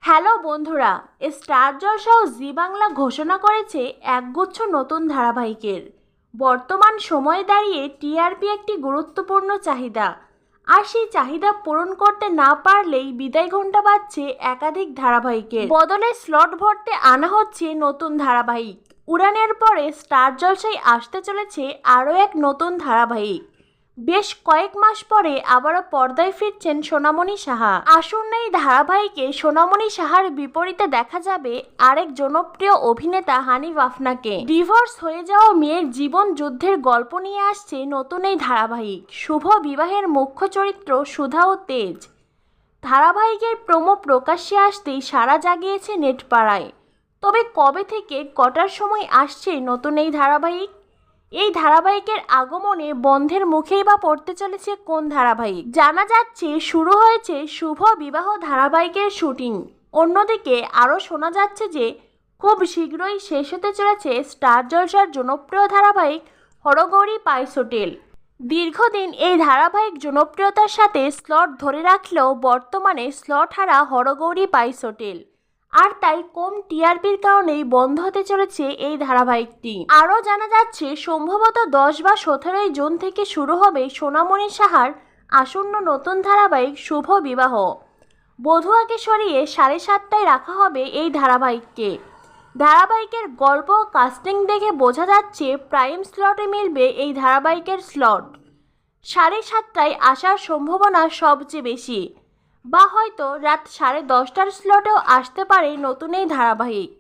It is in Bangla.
হ্যালো বন্ধুরা, স্টার জলসা ও জি বাংলা ঘোষণা করেছে একগুচ্ছ নতুন ধারাবাহিকের। বর্তমান সময়ে দাঁড়িয়ে টিআরপি একটি গুরুত্বপূর্ণ চাহিদা, আর সেই চাহিদা পূরণ করতে না পারলেই বিদায় ঘণ্টা বাজছে একাধিক ধারাবাহিকের। বদলে স্লট ভরতে আনা হচ্ছে নতুন ধারাবাহিক। উড়ানের পরে স্টার জলসায় আসতে চলেছে আরও এক নতুন ধারাবাহিক। বেশ কয়েক মাস পরে আবারও পর্দায় ফিরছেন সোনামণি সাহা। আসন্ন এই ধারাবাহিকে সোনামণি সাহার বিপরীতে দেখা যাবে আরেক জনপ্রিয় অভিনেতা হানিফ আফনাকে। ডিভোর্স হয়ে যাওয়া মেয়ের জীবন যুদ্ধের গল্প নিয়ে আসছে নতুন এই ধারাবাহিক। শুভ বিবাহের মুখ্য চরিত্র সুধা ও তেজ। ধারাবাহিকের প্রোমো প্রকাশ্যে আসতেই সাড়া জাগিয়েছে নেটপাড়ায়। তবে কবে থেকে কটার সময় আসছে নতুন এই ধারাবাহিক? এই ধারাবাহিকের আগমনে বন্ধের মুখেই বা পড়তে চলেছে কোন ধারাবাহিক? জানা যাচ্ছে শুরু হয়েছে শুভ বিবাহ ধারাবাহিকের শুটিং। অন্যদিকে আরও শোনা যাচ্ছে যে খুব শীঘ্রই শেষ হতে চলেছে স্টার জলসার জনপ্রিয় ধারাবাহিক হরগৌরী পাইস হোটেল। দীর্ঘদিন এই ধারাবাহিক জনপ্রিয়তার সাথে স্লট ধরে রাখলেও বর্তমানে স্লট হারা হরগৌরী পাইস হোটেল, আর তাই কম টিআরপির কারণেই বন্ধ হতে চলেছে এই ধারাবাহিকটি। আরও জানা যাচ্ছে সম্ভবত 10 বা 17 জুন থেকে শুরু হবে সোনামণি সাহার আসন্ন নতুন ধারাবাহিক শুভ বিবাহ। বধূয়াকে সরিয়ে 7:30টায় রাখা হবে এই ধারাবাহিককে। ধারাবাহিকের গল্প ও কাস্টিং দেখে বোঝা যাচ্ছে প্রাইম স্লটে মিলবে এই ধারাবাহিকের স্লট। 7:30টায় আসার সম্ভাবনা সবচেয়ে বেশি, বা হয়তো রাত 10:30টার স্লটেও আসতে পারে নতুন এই ধারাবাহিক।